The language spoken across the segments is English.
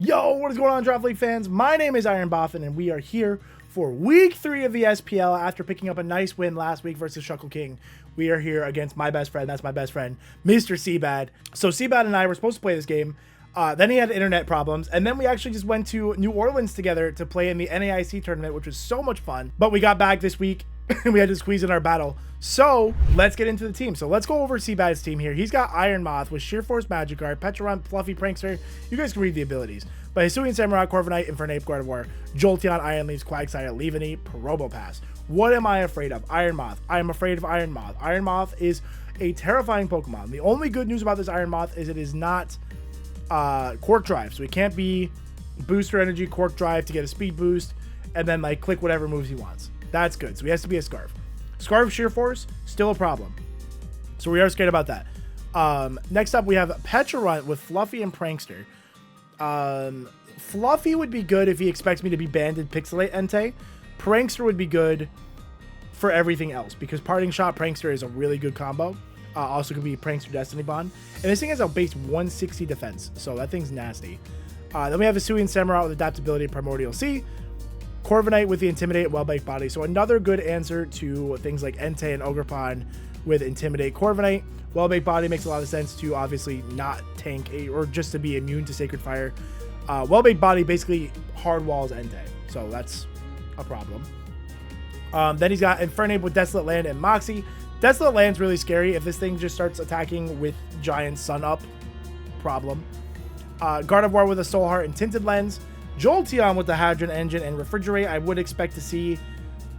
Yo, what is going on, Draft League fans? My name is IronBoffin, and we are here for week 3 of the SPL after picking up a nice win last week versus Shuckle King. We are here against my best friend. That's my best friend, Mr. Seabad. So Seabad and I were supposed to play this game. Then he had internet problems, and then we actually just went to New Orleans together to play in the NAIC tournament, which was so much fun. But we got back this week, and we had to squeeze in our battle. So let's get into the team. So let's go over Seabad's team here. He's got Iron Moth with Sheer Force Magikarp, Petrarun, Fluffy Prankster. You guys can read the abilities. But Hisuian Samurai, Corviknight, Infernape, Gardevoir, Jolteon, Iron Leaves, Quagsire, Leavanny, Probopass. What am I afraid of? Iron Moth. I am afraid of Iron Moth. Iron Moth is a terrifying Pokemon. The only good news about this Iron Moth is it is not Quark Drive. So it can't be Booster Energy, Quark Drive to get a speed boost, and then like click whatever moves he wants. That's good. So he has to be a Scarf. Scarf Sheer Force, still a problem. So we are scared about that. Next up, we have Petrarun with Fluffy and Prankster. Fluffy would be good if he expects me to be Banded Pixelate Entei. Prankster would be good for everything else because Parting Shot Prankster is a really good combo. Also could be Prankster Destiny Bond. And this thing has a base 160 defense, so that thing's nasty. Then we have Hisuian Samurai with Adaptability Primordial Sea. Corviknight with the Intimidate Well-Baked Body. So another good answer to things like Entei and OGERPON with Intimidate. Corviknight, Well-Baked Body makes a lot of sense to obviously not tank or just to be immune to Sacred Fire. Well-Baked Body basically hard walls Entei. So that's a problem. Then he's got Infernape with Desolate Land and Moxie. Desolate Land's really scary if this thing just starts attacking with Giant Sun Up. Problem. Gardevoir with a Soul Heart and Tinted Lens. Jolteon with the Hadron Engine and Refrigerate. I would expect to see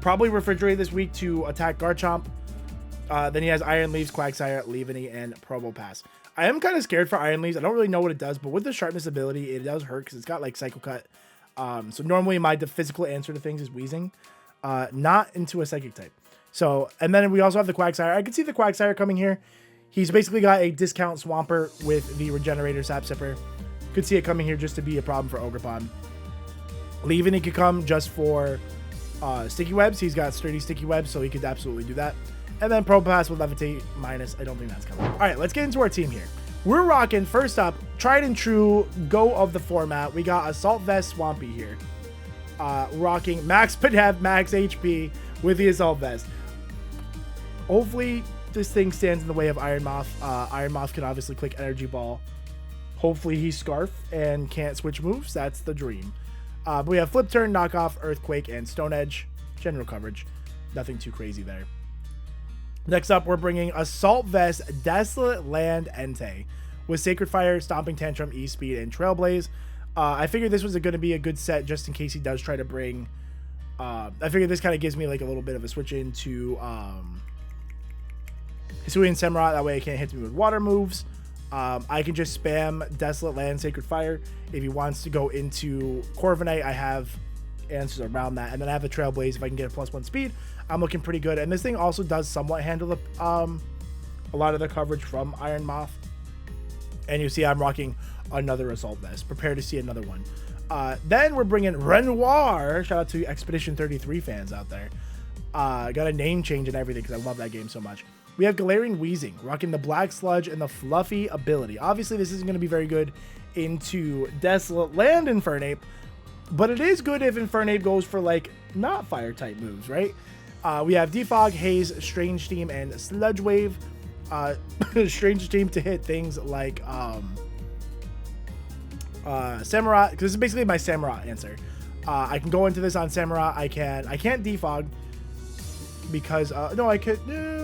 probably Refrigerate this week to attack Garchomp. Then he has Iron Leaves, Quagsire, Leavanny, and Probopass. I am kind of scared for Iron Leaves. I don't really know what it does, but with the Sharpness ability, it does hurt because it's got like Psycho Cut. So normally my physical answer to things is Wheezing, not into a Psychic type. So, and then we also have the Quagsire. I could see the Quagsire coming here. He's basically got a discount Swampert with the Regenerator Sap Sipper. Could see it coming here just to be a problem for OGERPON. Leavanny could come just for Sticky Webs. He's got sturdy Sticky Webs, so he could absolutely do that. And then Probopass with Levitate minus. I don't think that's coming. All right, let's get into our team here. We're rocking, first up, tried and true go of the format. We got Assault Vest Swampy here. Rocking Max Padev, Max HP with the Assault Vest. Hopefully, this thing stands in the way of Iron Moth. Iron Moth can obviously click Energy Ball. Hopefully, he's Scarf and can't switch moves. That's the dream. But we have Flip Turn, Knockoff, Earthquake, and Stone Edge. General coverage. Nothing too crazy there. Next up, we're bringing Assault Vest, Desolate Land Entei with Sacred Fire, Stomping Tantrum, E-Speed, and Trailblaze. I figured this was going to be a good set just in case he does try to bring... I figured this kind of gives me like a little bit of a switch into Hisuian Samurai. That way it can't hit me with water moves. I can just spam Desolate Land, Sacred Fire. If he wants to go into Corviknight, I have answers around that. And then I have a Trailblaze. If I can get a +1 speed, I'm looking pretty good. And this thing also does somewhat handle the, a lot of the coverage from Iron Moth. And you see I'm rocking another Assault Vest. Prepare to see another one. Then we're bringing Renoir. Shout out to Expedition 33 fans out there. Got a name change and everything because I love that game so much. We have Galarian Weezing, rocking the Black Sludge and the Fluffy ability. Obviously, this isn't going to be very good into Desolate Land Infernape, but it is good if Infernape goes for, like, not Fire-type moves, right? We have Defog, Haze, Strange Steam, and Sludge Wave. Strange Steam to hit things like Samurai, because this is basically my Samurai answer. I can go into this on Samurai. I can't Defog. Because, no, I could,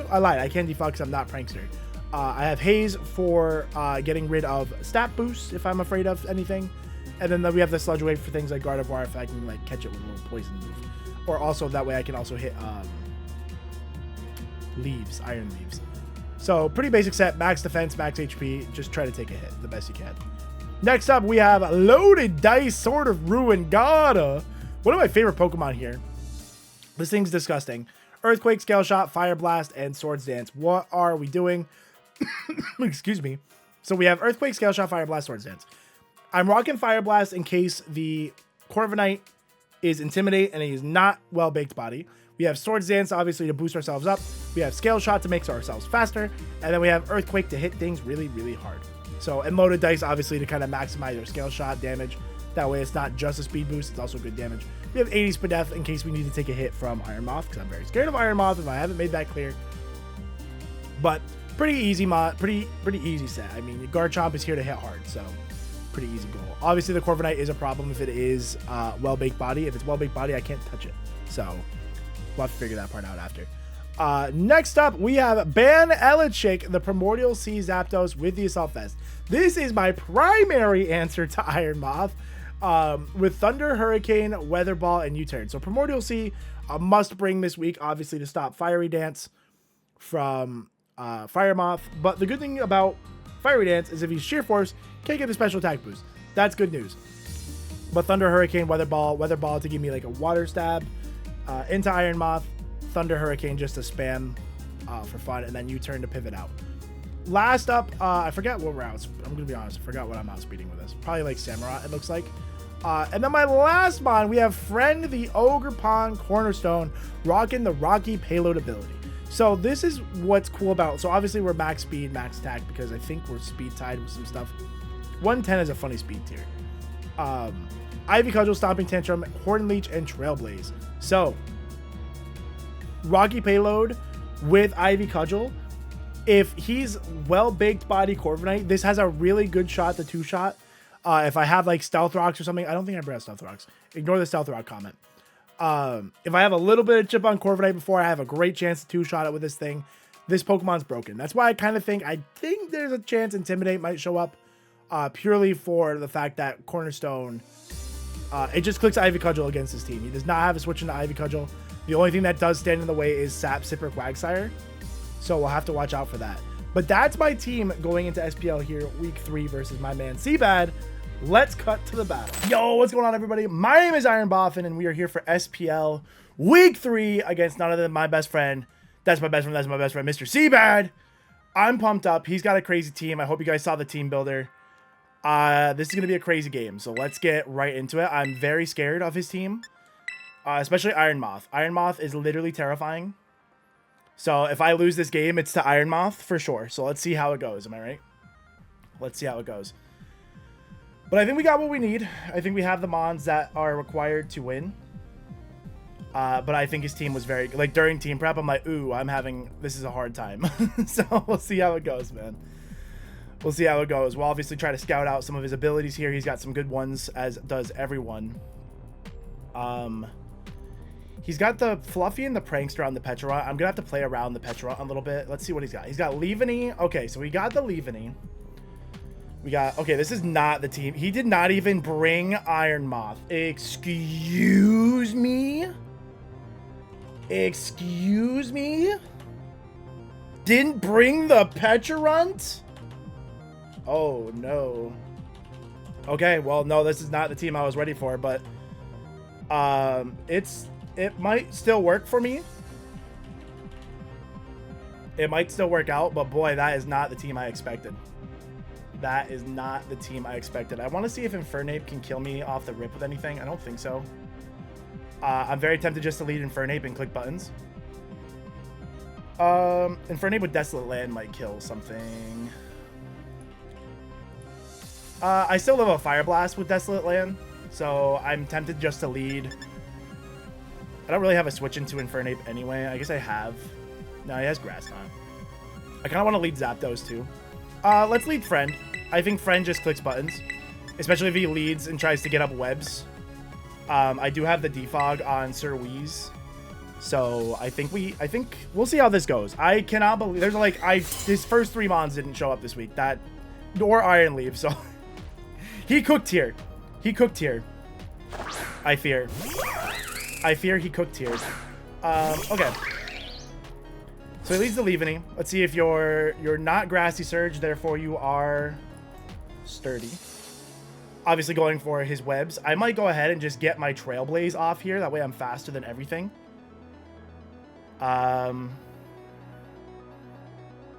I lied. I can't defog because I'm not Prankster. I have Haze for getting rid of stat boosts if I'm afraid of anything. And then we have the Sludge Wave for things like Gardevoir if I can like catch it with a little poison move. Or also that way I can also hit Leaves, Iron Leaves. So pretty basic set, max defense, max HP. Just try to take a hit the best you can. Next up, we have Loaded Dice, Sword of Ruin, Gada. One of my favorite Pokemon here. This thing's disgusting. Earthquake, Scale Shot, Fire Blast, and Swords Dance. What are we doing? Excuse me. So we have Earthquake, Scale Shot, Fire Blast, Swords Dance. I'm rocking Fire Blast in case the Corviknight is Intimidate and he is not Well-Baked Body. We have Swords Dance, obviously, to boost ourselves up. We have Scale Shot to make ourselves faster. And then we have Earthquake to hit things really, really hard. So, and Loaded Dice, obviously, to kind of maximize our Scale Shot damage. That way it's not just a speed boost, it's also good damage. We have 80 Spadef in case we need to take a hit from Iron Moth, because I'm very scared of Iron Moth if I haven't made that clear. But pretty easy mod, pretty easy set. I mean, Garchomp is here to hit hard, so pretty easy goal. Obviously, the Corviknight is a problem if it is well-baked body. If it's well-baked body, I can't touch it. So we'll have to figure that part out after. Next up, we have Ban Elichik, the Primordial Sea Zapdos with the Assault Vest. This is my primary answer to Iron Moth with Thunder, Hurricane, Weather Ball, and U-Turn. So Primordial Sea, a must bring this week, obviously, to stop Fiery Dance from Fire Moth. But the good thing about Fiery Dance is if he's Sheer Force, can't get the special attack boost. That's good news. But Thunder, Hurricane, Weather Ball to give me like a water stab into Iron Moth, Thunder, Hurricane just to spam for fun, and then U-Turn to pivot out. Last up, I forget what we're out. I'm gonna be honest, I forgot what I'm outspeeding with this. Probably like Samurott, it looks like. And then my last mon, we have Friend the OGERPON Cornerstone, rocking the Rocky Payload ability. So this is what's cool about. So obviously we're max speed, max attack, because I think we're speed tied with some stuff. 110 is a funny speed tier. Ivy Cudgel, Stomping Tantrum, Horn Leech, and Trailblaze. So Rocky Payload with Ivy Cudgel. If he's well-baked body Corviknight, this has a really good shot to two-shot. If I have like Stealth Rocks or something, I don't think I brought Stealth Rocks. Ignore the Stealth Rock comment. If I have a little bit of chip on Corviknight before, I have a great chance to two-shot it with this thing. This Pokemon's broken. That's why I think there's a chance Intimidate might show up purely for the fact that Cornerstone, it just clicks Ivy Cudgel against his team. He does not have a switch into Ivy Cudgel. The only thing that does stand in the way is Sap, Sipper, Quagsire. So we'll have to watch out for that. But that's my team going into SPL here, week 3 versus my man Seabad. Let's cut to the battle. Yo, what's going on, everybody? My name is IronBoffin, and we are here for SPL week 3 against none other than my best friend. That's my best friend, Mr. Seabad. I'm pumped up. He's got a crazy team. I hope you guys saw the team builder. This is going to be a crazy game, so let's get right into it. I'm very scared of his team, especially Iron Moth. Iron Moth is literally terrifying. So if I lose this game, it's to Iron Moth for sure. So let's see how it goes. Am I right? Let's see how it goes. But I think we got what we need. I think we have the mons that are required to win. But I think his team was very, like, during team prep, I'm like, ooh, this is a hard time. So we'll see how it goes, man. We'll see how it goes. We'll obviously try to scout out some of his abilities here. He's got some good ones, as does everyone. He's got the Fluffy and the Prankster on the Petra. I'm gonna have to play around the Petra a little bit. Let's see what he's got. He's got Leaveney. Okay, so we got the Leaveney. Okay, this is not the team. He did not even bring Iron Moth. Excuse me? Excuse me? Didn't bring the Pecharunt? Oh, no. Okay, well, no, this is not the team I was ready for, but it might still work for me. It might still work out, but boy, that is not the team I expected. That is not the team I expected. I want to see if Infernape can kill me off the rip with anything. I don't think so. I'm very tempted just to lead Infernape and click buttons. Infernape with Desolate Land might kill something. I still have a Fire Blast with Desolate Land, so I'm tempted just to lead. I don't really have a switch into Infernape anyway. I guess I have. No, he has Grass Knot. I kind of want to lead Zapdos too. Let's lead Friend. I think Friend just clicks buttons, especially if he leads and tries to get up webs. I do have the defog on Sir Wheeze, so I think we'll see how this goes. I cannot believe his first 3 mons didn't show up this week. Or Iron Leaf, so he cooked here. He cooked here. I fear he cooked here. Okay. So he leads the Leaveney. Let's see if you're not Grassy Surge, therefore you are Sturdy. Obviously going for his webs. I might go ahead and just get my Trailblaze off here. That way I'm faster than everything. Because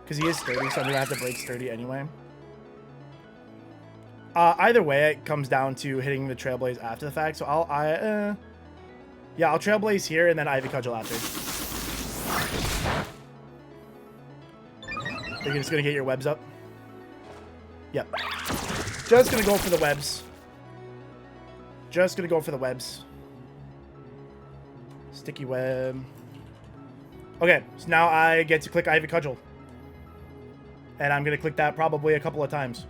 he is Sturdy, so I'm going to have to break Sturdy anyway. Either way, it comes down to hitting the Trailblaze after the fact. So I'll Trailblaze here and then Ivy Cudgel after. You're just going to get your webs up? Yep. Just going to go for the webs. just going to go for the webs. Sticky web. Okay, so now I get to click Ivy Cudgel. And I'm going to click that probably a couple of times.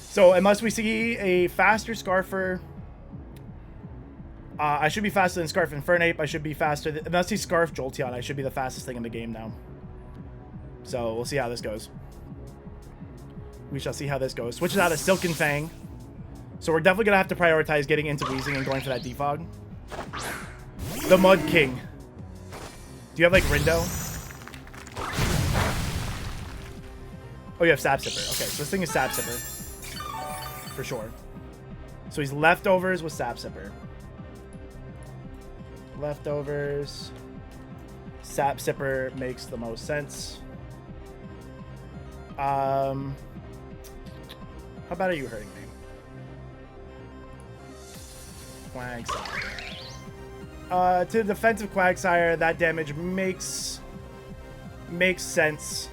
So unless we see a faster Scarfer... I should be faster than Scarf Infernape. I should be faster than... Unless he's Scarf Jolteon, I should be the fastest thing in the game now. So we'll see how this goes. We shall see how this goes. Switches out a Silken Fang. So we're definitely going to have to prioritize getting into Weezing and going for that defog. The Mud King. Do you have, like, Rindo? Oh, you have Sap Sipper. Okay, so this thing is Sap Sipper. For sure. So he's Leftovers with Sap Sipper. Leftovers. Sap Sipper makes the most sense. How about are you hurting me? Quagsire. To the defensive Quagsire, that damage makes sense.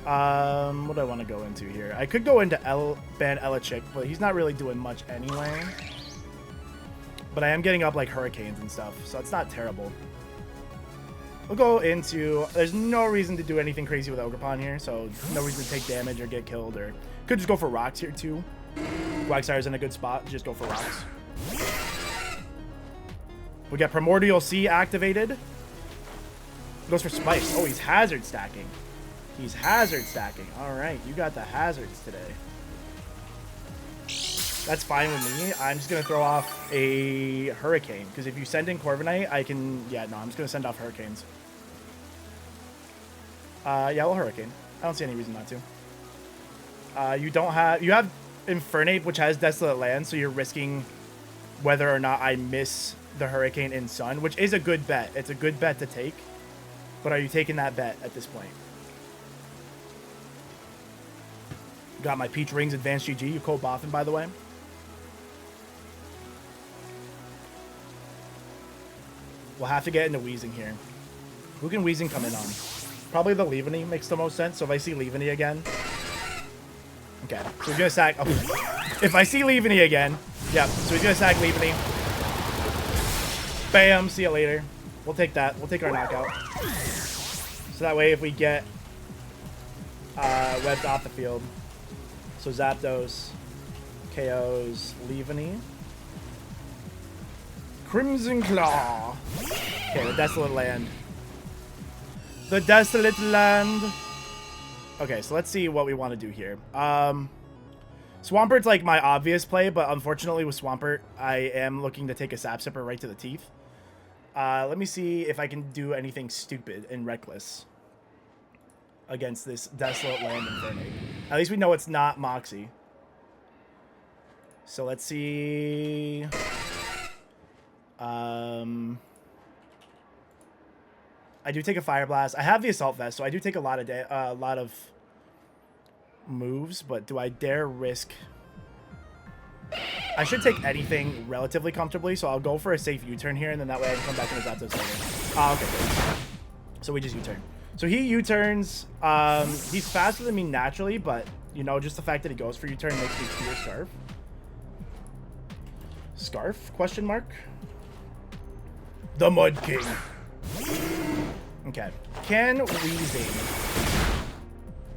What do I want to go into here? I could go into ban Elichick, but he's not really doing much anyway. But I am getting up like Hurricanes and stuff, so it's not terrible. We'll go into... There's no reason to do anything crazy with OGERPON here, so no reason to take damage or get killed, or... Could just go for rocks here, too. Quagsire's in a good spot. Just go for rocks. We get Primordial Sea activated. Goes for Spikes. Oh, he's hazard stacking. He's hazard stacking. All right, you got the hazards today. That's fine with me. I'm just going to throw off a Hurricane, because if you send in Corviknight, I can... Yeah, no, I'm just going to send off Hurricanes. Yeah, well, Hurricane. I don't see any reason not to. You don't have... You have Infernape, which has Desolate Land, so you're risking whether or not I miss the Hurricane in Sun, which is a good bet. It's a good bet to take. But are you taking that bet at this point? Got my Peach Rings Advanced GG. You code BOFFIN, by the way. We'll have to get into Weezing here. Who can Weezing come in on? Probably the Leaveney makes the most sense. So if I see Leaveney again... Okay, so he's going to sack... Oh. If I see Leaveney again... Yeah, so he's going to sack Leaveney. Bam, see you later. We'll take that. We'll take our knockout. So that way if we get webs off the field... So Zapdos, KOs, Leaveney. Crimson Claw. Okay, the Desolate Land. The Desolate Land. Okay, so let's see what we want to do here. Swampert's like my obvious play, but unfortunately with Swampert, I am looking to take a Sap Sipper right to the teeth. Let me see if I can do anything stupid and reckless against this Desolate Land Infernape. At least we know it's not Moxie. So let's see. I do take a Fire Blast. I have the Assault Vest, so I do take a lot of moves, but do I dare risk? I should take anything relatively comfortably, so I'll go for a safe U-turn here, and then that way I can come back into Zapdos later. Okay, good. So we just U-turn. So he U-turns. He's faster than me naturally, but, you know, just the fact that he goes for U-turn makes me fear Scarf. Scarf? Question mark? The Mud King. Okay. Can Weezing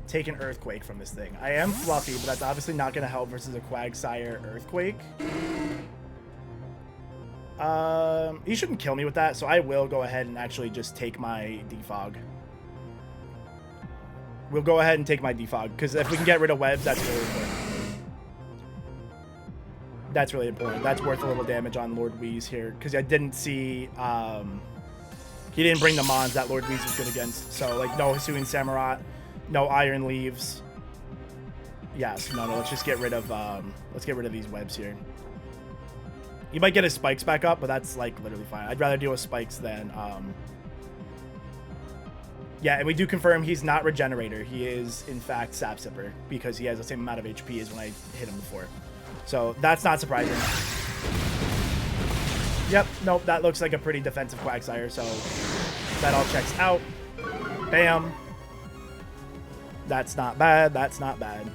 take an Earthquake from this thing? I am fluffy, but that's obviously not going to help versus a Quagsire Earthquake. He shouldn't kill me with that, so I will go ahead and actually just take my Defog. We'll go ahead and take my Defog, because if we can get rid of webs, that's really important. That's really important. That's worth a little damage on Lord Weeze here, because I didn't see... he didn't bring the Mons that Lord Weeze was good against. So, like, no Hisuian Samurott, no Iron Leaves. Yes, no, let's just get rid of... let's get rid of these webs here. He might get his Spikes back up, but that's, like, literally fine. I'd rather deal with Spikes than... Yeah, and we do confirm he's not Regenerator. He is, in fact, Sap Sipper, because he has the same amount of HP as when I hit him before. So, that's not surprising. Yep, nope, that looks like a pretty defensive Quagsire, so that all checks out. Bam. That's not bad, that's not bad.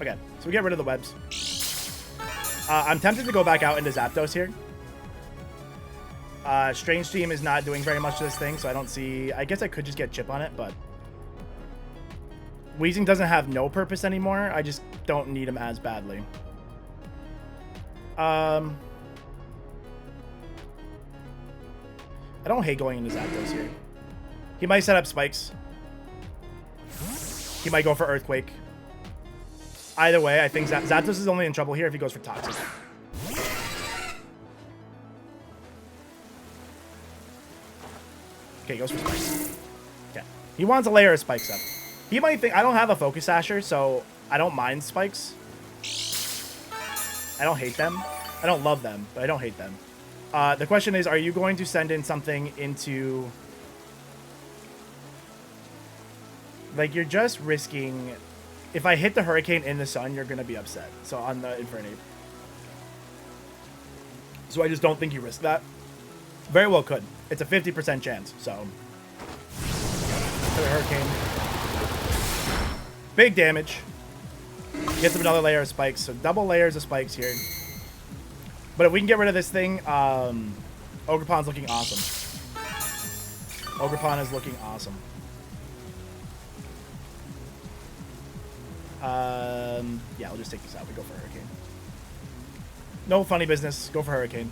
Okay, so we get rid of the webs. I'm tempted to go back out into Zapdos here. Strange Team is not doing very much to this thing, so I don't see... I guess I could just get Chip on it, but... Weezing doesn't have no purpose anymore. I just don't need him as badly. I don't hate going into Zapdos here. He might set up spikes. He might go for Earthquake. Either way, I think Zapdos is only in trouble here if he goes for Toxic. Okay, he goes for Spikes. Okay. He wants a layer of Spikes up. He might think... I don't have a Focus Sasher, so I don't mind Spikes. I don't hate them. I don't love them, but I don't hate them. The question is, are you going to send in something into... Like, you're just risking... If I hit the Hurricane in the sun, you're going to be upset. So, on the Infernape. So, I just don't think you risk that. Very well could. It's a 50% chance, so... For the Hurricane. Big damage. Gets him another layer of spikes. So, double layers of spikes here. But if we can get rid of this thing, OGERPON's looking awesome. OGERPON is looking awesome. Yeah, we'll just take this out. We go for Hurricane. No funny business. Go for Hurricane.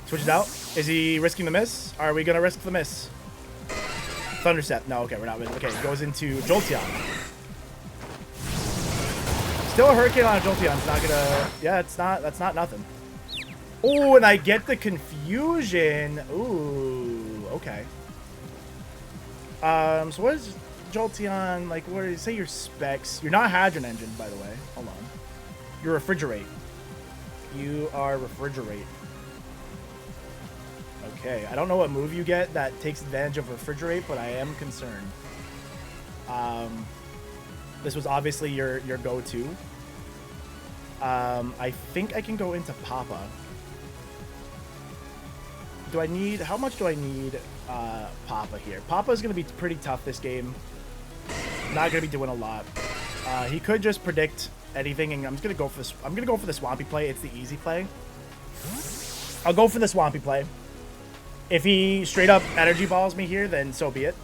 Switches out. Is he risking the miss? Are we going to risk the miss? Thunderstep. No, okay, we're not. Okay, goes into Jolteon. Still a Hurricane on a Jolteon. It's not gonna... Yeah, it's not... That's not nothing. Oh, and I get the confusion. Ooh, okay. So what is Jolteon... Like, what do you say your specs? You're not Hadron Engine, by the way. Hold on. You're Refrigerate. You are Refrigerate. Okay, I don't know what move you get that takes advantage of Refrigerate, but I am concerned. This was obviously your go-to. I think I can go into Papa. Do I need... How much do I need Papa here? Papa is going to be pretty tough this game. Not going to be doing a lot. He could just predict anything, and I'm just going to go for this. I'm going to go for the Swampy play. It's the easy play. I'll go for the Swampy play. If he straight up Energy Balls me here, then so be it.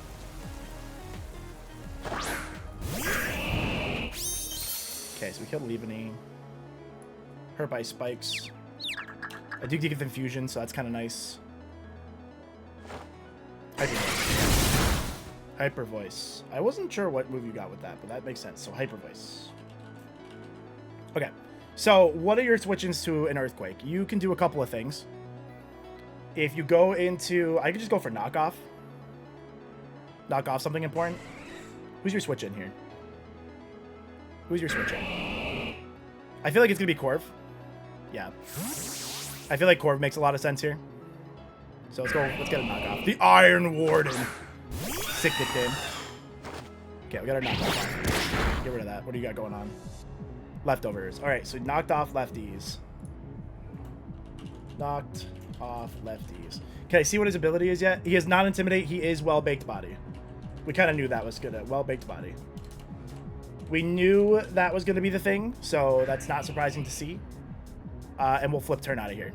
Okay, so we killed Leaveney. Hurt by Spikes. I do get Infusion, so that's kind of nice. Hyper Voice. I wasn't sure what move you got with that, but that makes sense. So Hyper Voice. Okay, so what are your switch-ins to an Earthquake? You can do a couple of things. If you go into... I could just go for Knock Off. Knock off something important. Who's your switch in here? Who's your switch in? I feel like it's going to be Corv. Yeah. I feel like Corv makes a lot of sense here. So let's go. Let's get a Knock Off. The Iron Warden. Sick nickname. Okay, we got our Knock Off. Get rid of that. What do you got going on? Leftovers. All right, so knocked off lefties. Knocked off lefties. Can I see what his ability is yet? He is not Intimidate. He is Well-Baked Body. We kind of knew that was good at Well-Baked Body. We knew that was going to be the thing, so that's not surprising to see. And we'll flip turn out of here.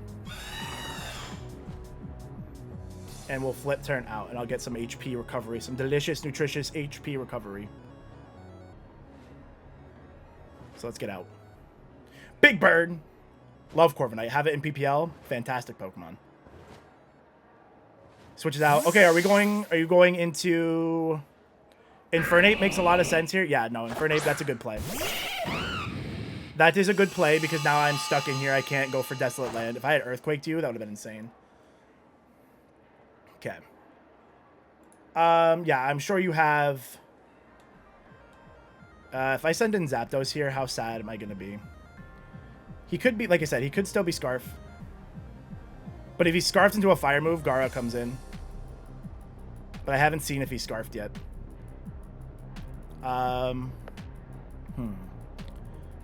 And we'll flip turn out, and I'll get some HP recovery. Some delicious, nutritious HP recovery. So let's get out. Big Bird. Love Corviknight. Have it in PPL. Fantastic Pokemon. Switches out. Okay, are you going into... Infernape makes a lot of sense here. Yeah, no, Infernape, that's a good play. That is a good play because now I'm stuck in here. I can't go for Desolate Land. If I had Earthquaked you, that would have been insane. Okay. Yeah, I'm sure you have... if I send in Zapdos here, how sad am I going to be? He could be, like I said, he could still be Scarf. But if he Scarfed into a fire move, Gara comes in. But I haven't seen if he's Scarfed yet.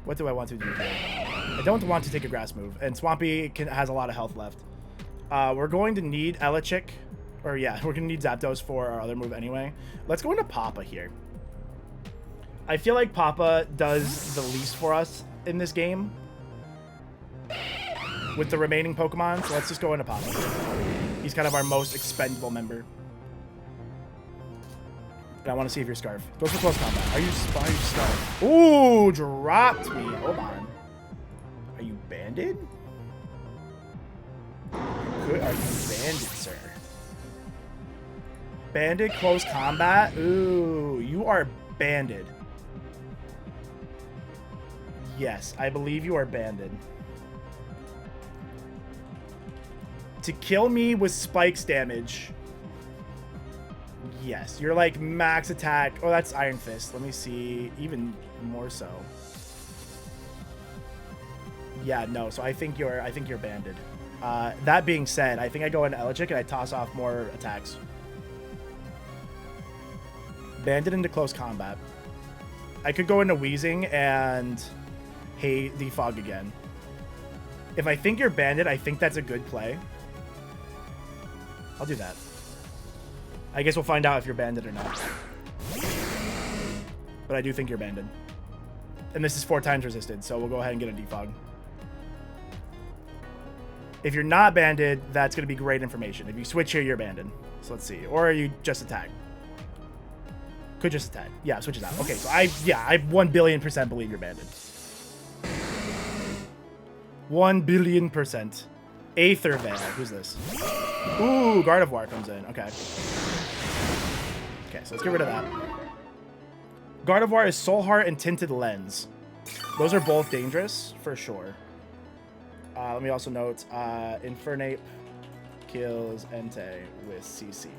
What do I want to do here? I don't want to take a grass move. And Swampy has a lot of health left. We're going to need Elichick. Or yeah, we're going to need Zapdos for our other move anyway. Let's go into Papa here. I feel like Papa does the least for us in this game with the remaining Pokemon, so let's just go into Papa. He's kind of our most expendable member. And I want to see if you're Scarf. Go for close combat. Are you Scarf? Ooh, dropped me. Hold on. Are you banded? Good. Are you banded, sir? Banded close combat? Ooh, you are banded. Yes, I believe you are banded. To kill me with spikes damage. Yes, you're like max attack. Oh, that's Iron Fist. Let me see. Even more so. Yeah, no. So I think you're banded. That being said, I think I go into Elegic and I toss off more attacks. Banded into close combat. I could go into Wheezing and Defog again. If I think you're banded, I think that's a good play. I'll do that. I guess we'll find out if you're banded or not. But I do think you're banded. And this is 4 times resisted, so we'll go ahead and get a defog. If you're not banded, that's going to be great information. If you switch here, you're banded. So let's see. Or you just attack. Could just attack. Yeah, switch it out. Okay, so I 1,000,000,000% believe you're banded. 1,000,000,000%. Aether Veil. Who's this? Ooh, Gardevoir comes in. Okay. Okay, so let's get rid of that. Gardevoir is Soul Heart and Tinted Lens. Those are both dangerous, for sure. Let me also note, Infernape kills Entei with CC.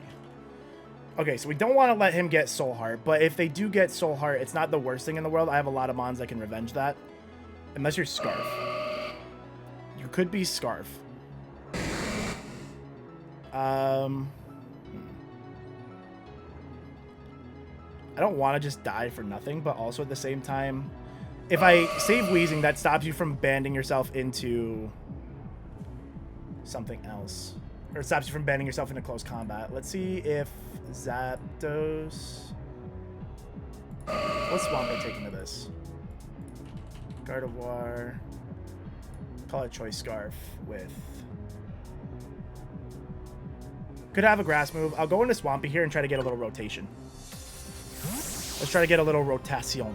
Okay, so we don't want to let him get Soul Heart, but if they do get Soul Heart, it's not the worst thing in the world. I have a lot of mons that can revenge that. Unless you're Scarf. You could be Scarf. I don't want to just die for nothing, but also at the same time, if I save Wheezing, that stops you from banding yourself into something else. Or it stops you from banding yourself into close combat. Let's see if Zapdos... What's Swampert taking to this? Gardevoir. Call it Choice Scarf with... Could have a grass move. I'll go into Swampy here and try to get a little rotation. Let's try to get a little rotation.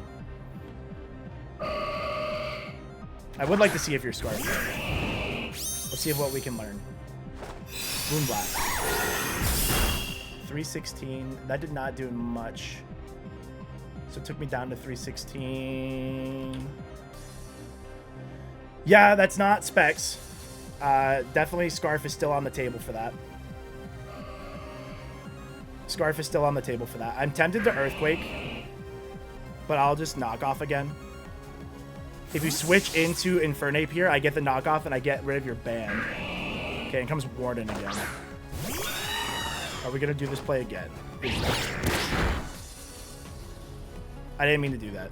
I would like to see if you're Scarf. Let's see what we can learn. Moonblast. 316. That did not do much. So it took me down to 316. Yeah, that's not Specs. Definitely Scarf is still on the table for that. Scarf is still on the table for that. I'm tempted to Earthquake, but I'll just knock off again. If you switch into Infernape here, I get the knockoff and I get rid of your band. Okay, and comes Warden again. Are we gonna do this play again? I didn't mean to do that.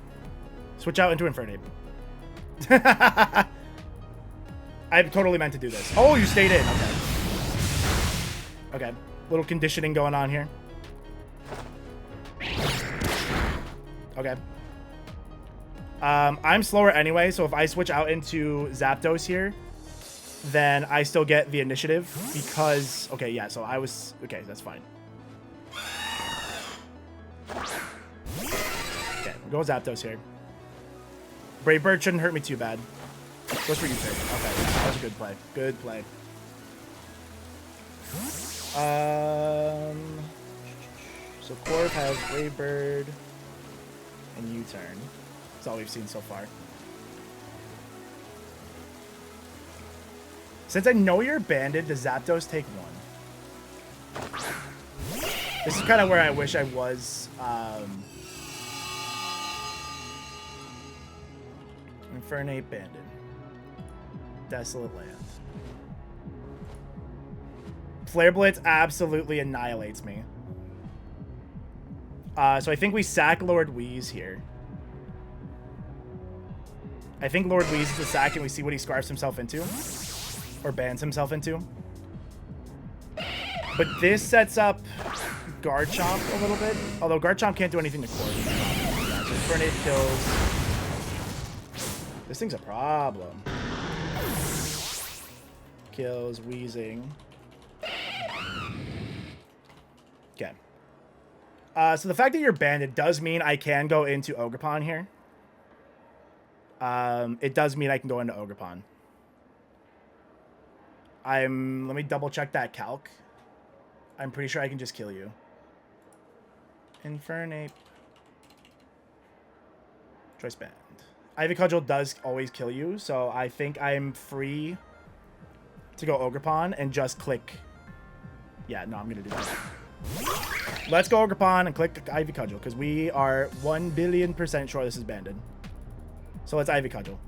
Switch out into Infernape. I totally meant to do this. Oh, you stayed in. Okay. Okay. Little conditioning going on here. Okay. I'm slower anyway, so if I switch out into Zapdos here, then I still get the initiative because... Okay, yeah, so I was... Okay, that's fine. Okay, we're going Zapdos here. Brave Bird shouldn't hurt me too bad. Goes for you, sir. Okay, that was a good play. Good play. So Corv has Brave Bird and U-turn. That's all we've seen so far. Since I know you're banded, does Zapdos take 1? This is kind of where I wish I was. Infernape banded. Desolate Land. Flare Blitz absolutely annihilates me. So I think we sack Lord Wheeze here. I think Lord Wheeze is the sack and we see what he scarfs himself into. Or bans himself into. But this sets up Garchomp a little bit. Although Garchomp can't do anything to Corv. Yeah, so Infernape kills. This thing's a problem. Kills Wheezing. Okay. So the fact that you're banded does mean I can go into OGERPON here. It does mean I can go into OGERPON. Let me double check that calc. I'm pretty sure I can just kill you. Infernape. Choice band. Ivy Cudgel does always kill you, so I think I'm free to go OGERPON and just click. Yeah, no, I'm gonna do that. Let's go OGERPON and click Ivy Cudgel because we are 1,000,000,000% sure this is banded. So let's Ivy Cudgel.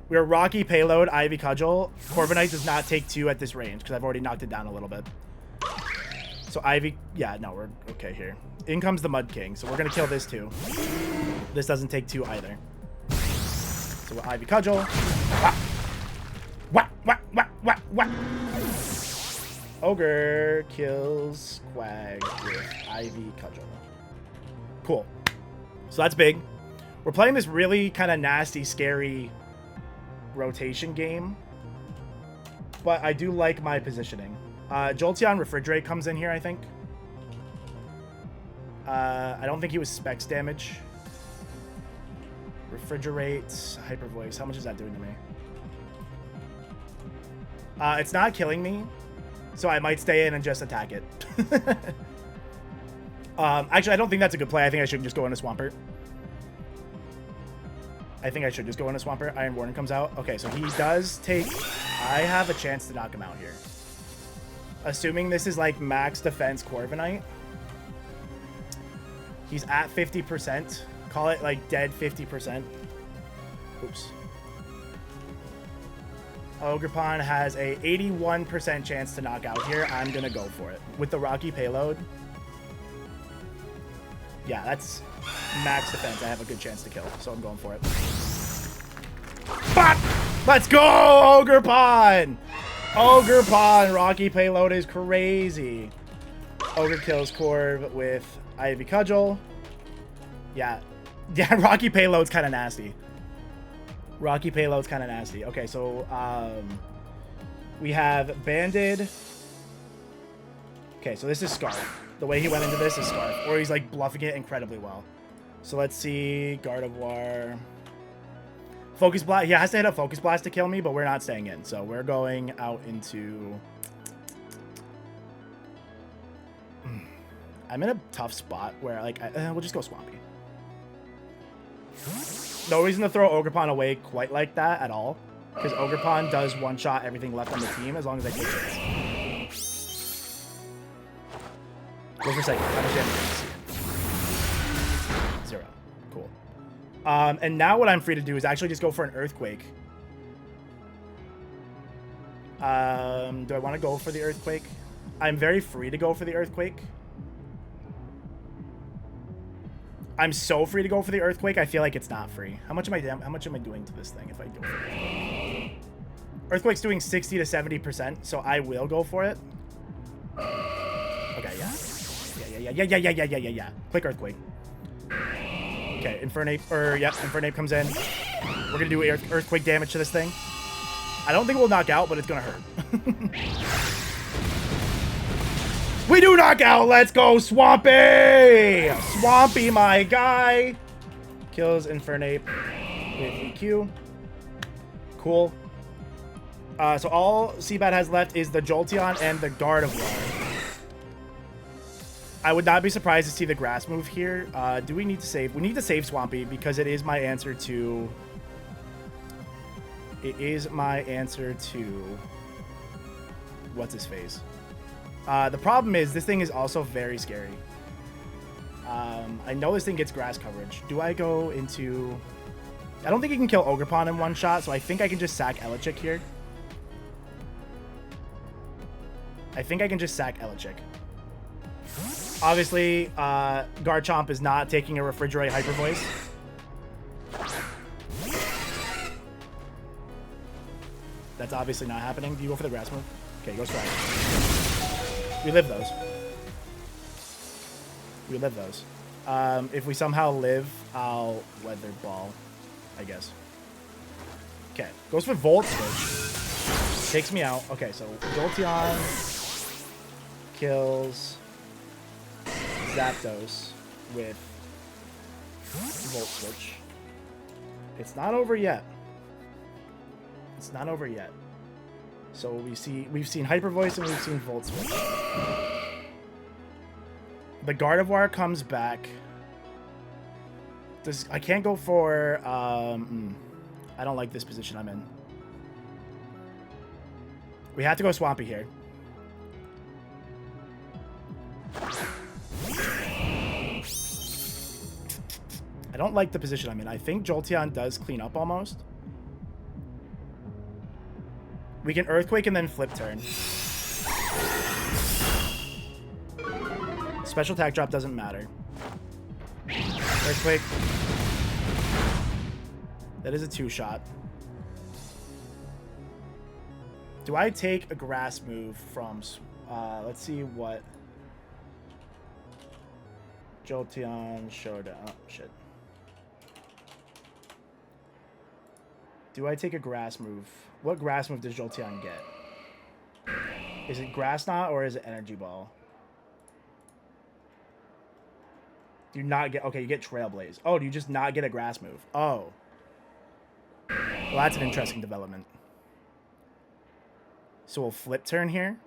We are Rocky Payload, Ivy Cudgel. Corviknight does not take 2 at this range because I've already knocked it down a little bit. So Ivy, yeah, no, we're okay here. In comes the Mud King, so we're gonna kill this too. This doesn't take 2 either. So we're Ivy Cudgel. Wah, wah, wah, wah, wah. Ogre kills Quag with Ivy Cudgel. Cool. So that's big. We're playing this really kind of nasty, scary rotation game. But I do like my positioning. Jolteon Refrigerate comes in here, I think. I don't think he was specs damage. Refrigerate, Hyper Voice. How much is that doing to me? It's not killing me, so I might stay in and just attack it. Actually, I don't think that's a good play. I think I should just go into Swampert. Iron Warden comes out. Okay, so he does take... I have a chance to knock him out here. Assuming this is like max defense Corviknight. He's at 50%. Call it like dead 50%. Oops. OGERPON has a 81% chance to knock out here. I'm going to go for it. With the Rocky Payload. Yeah, that's max defense. I have a good chance to kill, so I'm going for it. But let's go, OGERPON! OGERPON Rocky Payload is crazy. Ogre kills Corv with Ivy Cudgel. Yeah, Rocky Payload's kind of nasty. Okay, so we have Banded. Okay, so this is Scarf. The way he went into this is Scarf, or he's like bluffing it incredibly well. So let's see, Gardevoir. Focus Blast. He has to hit a Focus Blast to kill me, but we're not staying in. So we're going out into... I'm in a tough spot where, like, we'll just go Swampy. No reason to throw OGERPON away quite like that at all, because OGERPON does one-shot everything left on the team as long as I take hits. Go for second. How much damage do you see? 0. Cool. And now what I'm free to do is actually just go for an Earthquake. Do I want to go for the Earthquake? I'm very free to go for the Earthquake. I'm so free to go for the Earthquake. I feel like it's not free. How much am I doing to this thing if I go for it? Earthquake's doing 60 to 70%, so I will go for it. Okay, yeah. Yeah. Click Earthquake. Okay, Infernape comes in. We're gonna do Earthquake damage to this thing. I don't think we'll knock out, but it's gonna hurt. We do knock out! Let's go, Swampy! Swampy, my guy! Kills Infernape with EQ. Cool. So all Seabat has left is the Jolteon and the Gardevoir. I would not be surprised to see the Grass move here. Do we need to save? We need to save Swampy because it is my answer to... What's his face? The problem is this thing is also very scary. I know this thing gets grass coverage. Do I go into... I don't think you can kill OGERPON in one shot, so I think I can just sack Elichick here. Obviously, Garchomp is not taking a Refrigerate Hyper Voice. That's obviously not happening. Do you go for the grass move? Okay, go strike. We live those. If we somehow live, I'll weather ball, I guess. Okay, goes for Volt Switch. Takes me out. Okay, so Jolteon kills Zapdos with Volt Switch. It's not over yet. It's not over yet. So we've seen Hyper Voice and we've seen Volt Switch. The Gardevoir comes back. I can't go for I don't like this position I'm in. We have to go Swampy here. I don't like the position I'm in. I think Jolteon does clean up almost. We can Earthquake and then Flip Turn. Special attack drop doesn't matter. Earthquake. That is a 2-shot. Do I take a grass move from... let's see what... Jolteon Showdown. Oh, shit. Do I take a grass move? What grass move does Jolteon get? Is it Grass Knot or is it Energy Ball? Do you not get... Okay, you get Trailblaze. Oh, do you just not get a grass move? Oh. Well, that's an interesting development. So we'll Flip Turn here.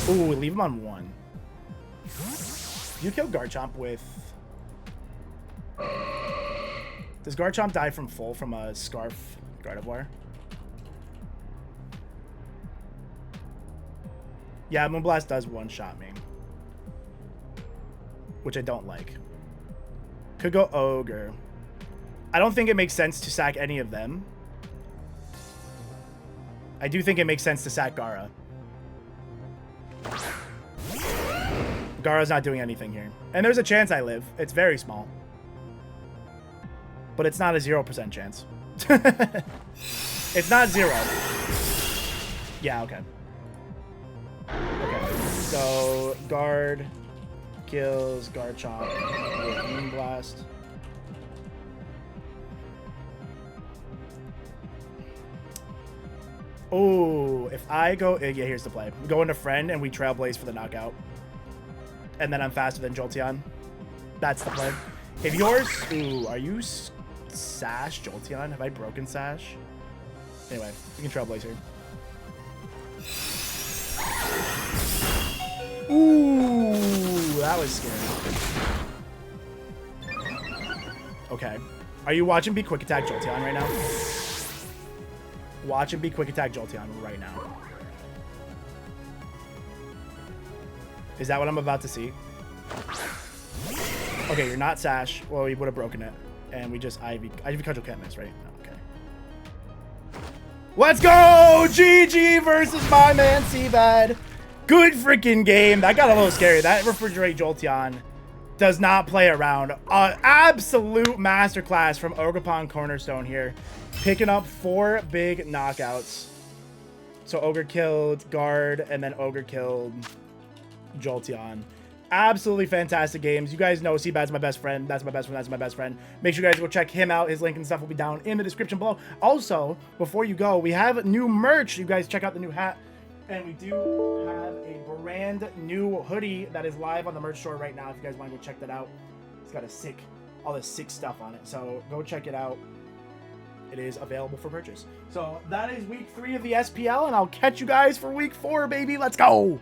Ooh, we leave him on 1. You kill Garchomp with... Does Garchomp die from full from a Scarf Gardevoir? Yeah, Moonblast does one-shot me. Which I don't like. Could go Ogre. I don't think it makes sense to sack any of them. I do think it makes sense to sack Gara. Gara's not doing anything here. And there's a chance I live. It's very small. But it's not a 0% chance. It's not 0. Yeah, okay. Okay, so Guard kills Garchomp with Moonblast. Oh, if I go... Yeah, here's the play. We go into Friend and we Trailblaze for the knockout. And then I'm faster than Jolteon. That's the play. If yours... Ooh, are you Sash Jolteon? Have I broken Sash? Anyway, we can Trailblaze here. Ooh, that was scary. Okay. Are you watching Be Quick Attack Jolteon right now? Watch him Be Quick Attack Jolteon right now. Is that what I'm about to see? Okay, you're not Sash. Well, we would have broken it. And we just Ivy Cudgel can't miss, right? No, okay. Let's go! GG versus my man Seabad. Good freaking game. That got a little scary. That Refrigerate Jolteon does not play around. Absolute masterclass from OGERPON Cornerstone here. Picking up 4 big knockouts. So Ogre killed Guard, and then Ogre killed Jolteon. Absolutely fantastic games. You guys know Seabad's my best friend. That's my best friend. That's my best friend. Make sure you guys go check him out. His link and stuff will be down in the description below. Also, before you go, we have new merch. You guys check out the new hat. And we do have a brand new hoodie that is live on the merch store right now. If you guys want to go check that out. It's got all this sick stuff on it. So go check it out. It is available for purchase. So that is week 3 of the SPL, and I'll catch you guys for week 4, baby. Let's go.